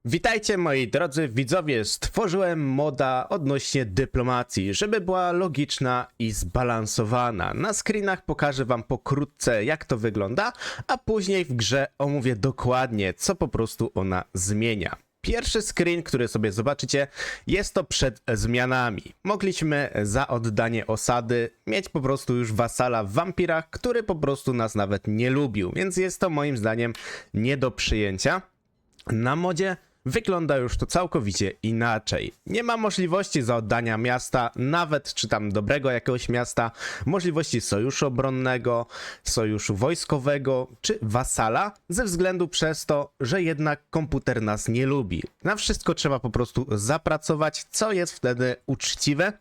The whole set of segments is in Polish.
Witajcie moi drodzy widzowie, stworzyłem moda odnośnie dyplomacji, żeby była logiczna i zbalansowana. Na screenach pokażę wam pokrótce jak to wygląda, a później w grze omówię dokładnie co po prostu ona zmienia. Pierwszy screen, który sobie zobaczycie, jest to przed zmianami. Mogliśmy za oddanie osady mieć po prostu już wasala w wampirach, który po prostu nas nawet nie lubił, więc jest to moim zdaniem nie do przyjęcia. Na modzie wygląda już to całkowicie inaczej. Nie ma możliwości za oddania miasta, nawet czy tam dobrego jakiegoś miasta, możliwości sojuszu obronnego, sojuszu wojskowego czy wasala, ze względu przez to, że jednak komputer nas nie lubi. Na wszystko trzeba po prostu zapracować, co jest wtedy uczciwe.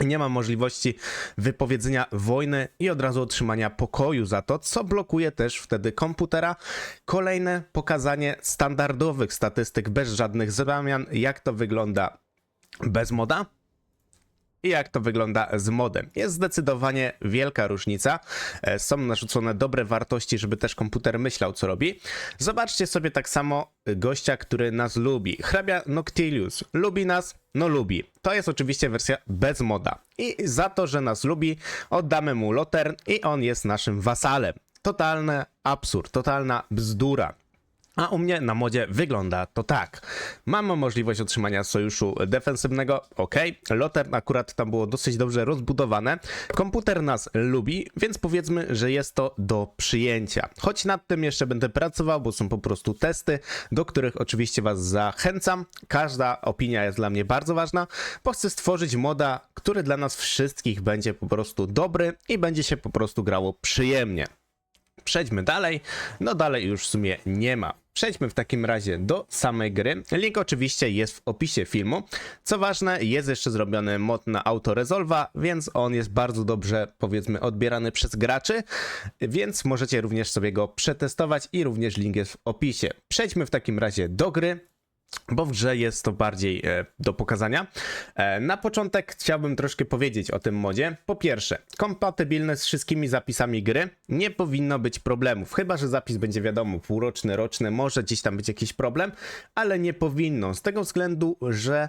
Nie ma możliwości wypowiedzenia wojny i od razu otrzymania pokoju za to, co blokuje też wtedy komputera. Kolejne pokazanie standardowych statystyk bez żadnych zmian, jak to wygląda bez moda i jak to wygląda z modem. Jest zdecydowanie wielka różnica. Są narzucone dobre wartości, żeby też komputer myślał, co robi. Zobaczcie sobie tak samo gościa, który nas lubi. Hrabia Noctilius. Lubi nas? No lubi. To jest oczywiście wersja bez moda. I za to, że nas lubi, oddamy mu Lotern i on jest naszym wasalem. Totalny absurd, totalna bzdura. A u mnie na modzie wygląda to tak. Mamy możliwość otrzymania sojuszu defensywnego, ok. Lotern akurat tam było dosyć dobrze rozbudowane. Komputer nas lubi, więc powiedzmy, że jest to do przyjęcia. Choć nad tym jeszcze będę pracował, bo są po prostu testy, do których oczywiście was zachęcam. Każda opinia jest dla mnie bardzo ważna, bo chcę stworzyć moda, który dla nas wszystkich będzie po prostu dobry i będzie się po prostu grało przyjemnie. Przejdźmy dalej. No dalej już w sumie nie ma. Przejdźmy w takim razie do samej gry. Link oczywiście jest w opisie filmu. Co ważne, jest jeszcze zrobiony mod na autoresolwa, więc on jest bardzo dobrze, powiedzmy, odbierany przez graczy, więc możecie również sobie go przetestować i również link jest w opisie. Przejdźmy w takim razie do gry, bo w grze jest to bardziej do pokazania. Na początek chciałbym troszkę powiedzieć o tym modzie. Po pierwsze, kompatybilny z wszystkimi zapisami gry, nie powinno być problemów. Chyba że zapis będzie wiadomo, półroczny, roczny, może gdzieś tam być jakiś problem, ale nie powinno. Z tego względu, że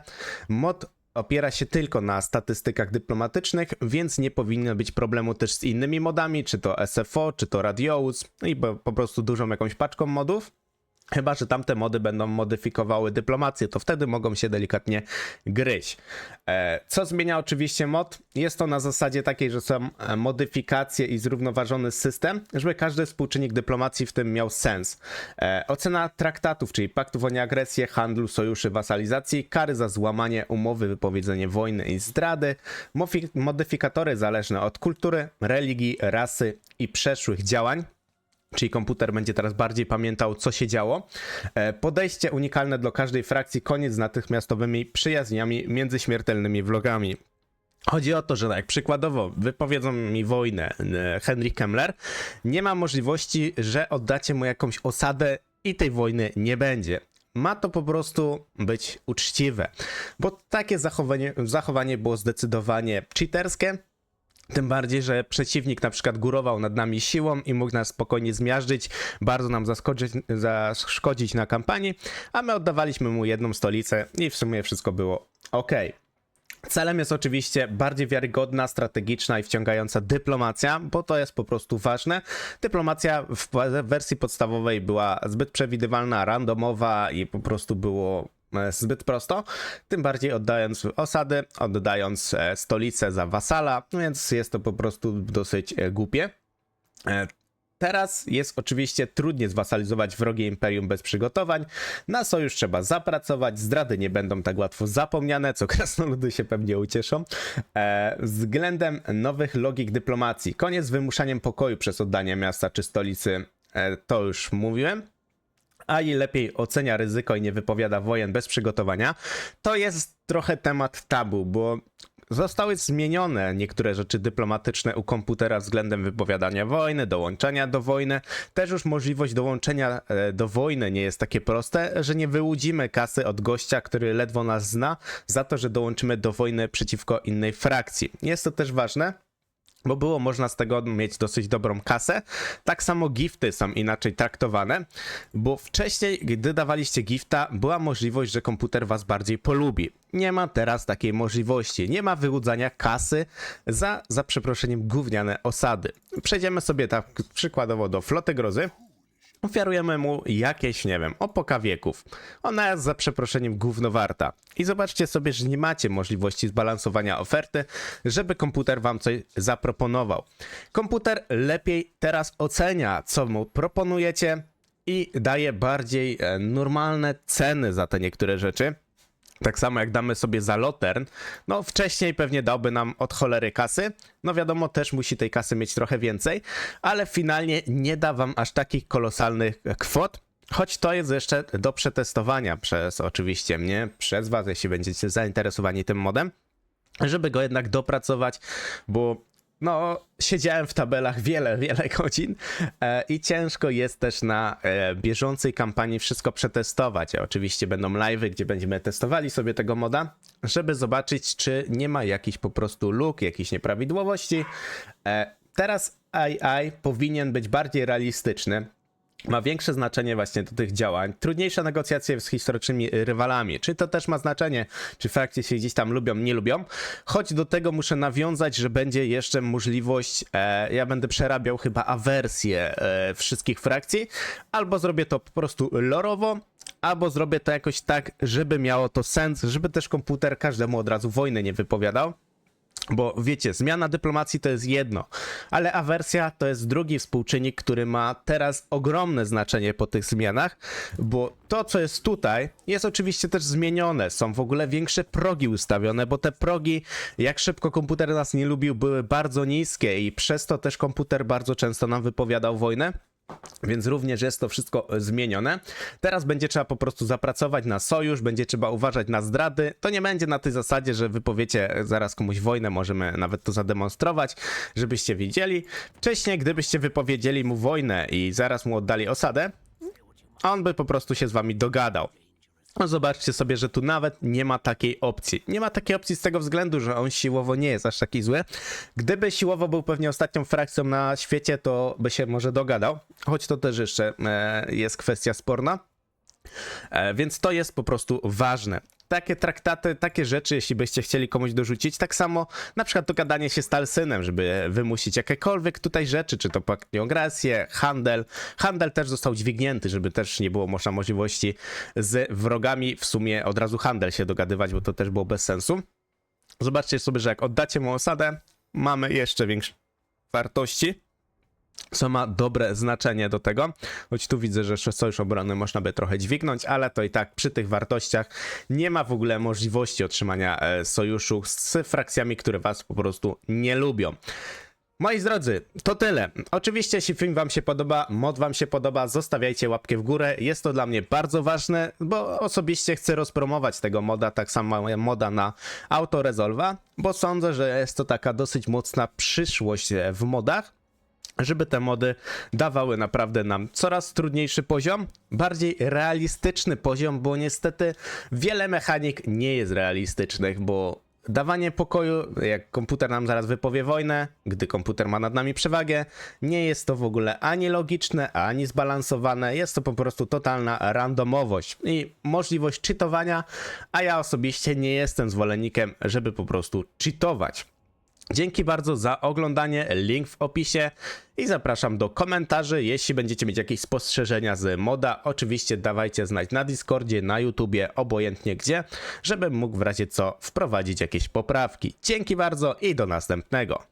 mod opiera się tylko na statystykach dyplomatycznych, więc nie powinno być problemu też z innymi modami, czy to SFO, czy to Radious, i po prostu dużą jakąś paczką modów. Chyba że tamte mody będą modyfikowały dyplomację, to wtedy mogą się delikatnie gryźć. Co zmienia oczywiście mod? Jest to na zasadzie takiej, że są modyfikacje i zrównoważony system, żeby każdy współczynnik dyplomacji w tym miał sens. Ocena traktatów, czyli paktów o nieagresję, handlu, sojuszy, wasalizacji, kary za złamanie umowy, wypowiedzenie wojny i zdrady, modyfikatory zależne od kultury, religii, rasy i przeszłych działań. Czyli komputer będzie teraz bardziej pamiętał, co się działo. Podejście unikalne dla każdej frakcji, koniec z natychmiastowymi przyjaźniami między śmiertelnymi wrogami. Chodzi o to, że jak przykładowo wypowiedzą mi wojnę Henry Kemmler, nie ma możliwości, że oddacie mu jakąś osadę i tej wojny nie będzie. Ma to po prostu być uczciwe, bo takie zachowanie było zdecydowanie cheaterskie. Tym bardziej, że przeciwnik na przykład górował nad nami siłą i mógł nas spokojnie zmiażdżyć, bardzo nam zaszkodzić na kampanii, a my oddawaliśmy mu jedną stolicę i w sumie wszystko było ok. Celem jest oczywiście bardziej wiarygodna, strategiczna i wciągająca dyplomacja, bo to jest po prostu ważne. Dyplomacja w wersji podstawowej była zbyt przewidywalna, randomowa i po prostu było zbyt prosto, tym bardziej oddając osady, oddając stolicę za wasala, no więc jest to po prostu dosyć głupie. Teraz jest oczywiście trudniej zwasalizować wrogie imperium bez przygotowań. Na sojusz trzeba zapracować, zdrady nie będą tak łatwo zapomniane, co krasnoludy się pewnie ucieszą. Względem nowych logik dyplomacji, koniec z wymuszaniem pokoju przez oddanie miasta czy stolicy, to już mówiłem. A i lepiej ocenia ryzyko i nie wypowiada wojen bez przygotowania. To jest trochę temat tabu, bo zostały zmienione niektóre rzeczy dyplomatyczne u komputera względem wypowiadania wojny, dołączenia do wojny. Też już możliwość dołączenia do wojny nie jest takie proste, że nie wyłudzimy kasy od gościa, który ledwo nas zna, za to, że dołączymy do wojny przeciwko innej frakcji. Jest to też ważne, bo było można z tego mieć dosyć dobrą kasę. Tak samo gifty są inaczej traktowane, bo wcześniej, gdy dawaliście gifta, była możliwość, że komputer was bardziej polubi. Nie ma teraz takiej możliwości. Nie ma wyłudzania kasy za przeproszeniem gówniane osady. Przejdziemy sobie tak przykładowo do floty grozy. Ofiarujemy mu jakieś, nie wiem, opoka wieków. Ona jest za przeproszeniem gówno warta. I zobaczcie sobie, że nie macie możliwości zbalansowania oferty, żeby komputer wam coś zaproponował. Komputer lepiej teraz ocenia, co mu proponujecie i daje bardziej normalne ceny za te niektóre rzeczy. Tak samo jak damy sobie za Lotern, no wcześniej pewnie dałby nam od cholery kasy, no wiadomo też musi tej kasy mieć trochę więcej, ale finalnie nie da wam aż takich kolosalnych kwot, choć to jest jeszcze do przetestowania przez oczywiście mnie, przez was, jeśli będziecie zainteresowani tym modem, żeby go jednak dopracować, bo no, siedziałem w tabelach wiele godzin i ciężko jest też na bieżącej kampanii wszystko przetestować. Oczywiście będą live'y, gdzie będziemy testowali sobie tego moda, żeby zobaczyć, czy nie ma jakichś po prostu luk, jakichś nieprawidłowości. Teraz AI powinien być bardziej realistyczny. Ma większe znaczenie właśnie do tych działań. Trudniejsze negocjacje z historycznymi rywalami. Czy to też ma znaczenie, czy frakcje się gdzieś tam lubią, nie lubią. Choć do tego muszę nawiązać, że będzie jeszcze możliwość, ja będę przerabiał chyba awersję wszystkich frakcji, albo zrobię to po prostu lorowo, albo zrobię to jakoś tak, żeby miało to sens, żeby też komputer każdemu od razu wojny nie wypowiadał. Bo wiecie, zmiana dyplomacji to jest jedno, ale awersja to jest drugi współczynnik, który ma teraz ogromne znaczenie po tych zmianach, bo to, co jest tutaj, jest oczywiście też zmienione. Są w ogóle większe progi ustawione, bo te progi, jak szybko komputer nas nie lubił, były bardzo niskie i przez to też komputer bardzo często nam wypowiadał wojnę. Więc również jest to wszystko zmienione. Teraz będzie trzeba po prostu zapracować na sojusz, będzie trzeba uważać na zdrady. To nie będzie na tej zasadzie, że wypowiecie zaraz komuś wojnę, możemy nawet to zademonstrować, żebyście widzieli. Wcześniej, gdybyście wypowiedzieli mu wojnę i zaraz mu oddali osadę, on by po prostu się z wami dogadał. No zobaczcie sobie, że tu nawet nie ma takiej opcji. Nie ma takiej opcji z tego względu, że on siłowo nie jest aż taki zły. Gdyby siłowo był pewnie ostatnią frakcją na świecie, to by się może dogadał. Choć to też jeszcze jest kwestia sporna. Więc to jest po prostu ważne. Takie traktaty, takie rzeczy, jeśli byście chcieli komuś dorzucić, tak samo na przykład dogadanie się z Talsynem, żeby wymusić jakiekolwiek tutaj rzeczy, czy to pakt o agresję, handel. Handel też został dźwignięty, żeby też nie było można możliwości z wrogami w sumie od razu handel się dogadywać, bo to też było bez sensu. Zobaczcie sobie, że jak oddacie mu osadę, mamy jeszcze większe wartości, co ma dobre znaczenie do tego, choć tu widzę, że jeszcze sojusz obrony można by trochę dźwignąć, ale to i tak przy tych wartościach nie ma w ogóle możliwości otrzymania sojuszu z frakcjami, które was po prostu nie lubią. Moi drodzy, to tyle. Oczywiście, jeśli film wam się podoba, mod wam się podoba, zostawiajcie łapkę w górę. Jest to dla mnie bardzo ważne, bo osobiście chcę rozpromować tego moda, tak samo moda na Autoresolve'a, bo sądzę, że jest to taka dosyć mocna przyszłość w modach, żeby te mody dawały naprawdę nam coraz trudniejszy poziom, bardziej realistyczny poziom, bo niestety wiele mechanik nie jest realistycznych, bo dawanie pokoju, jak komputer nam zaraz wypowie wojnę, gdy komputer ma nad nami przewagę, nie jest to w ogóle ani logiczne, ani zbalansowane, jest to po prostu totalna randomowość i możliwość cheatowania, a ja osobiście nie jestem zwolennikiem, żeby po prostu cheatować. Dzięki bardzo za oglądanie, link w opisie i zapraszam do komentarzy, jeśli będziecie mieć jakieś spostrzeżenia z moda, oczywiście dawajcie znać na Discordzie, na YouTubie, obojętnie gdzie, żebym mógł w razie co wprowadzić jakieś poprawki. Dzięki bardzo i do następnego.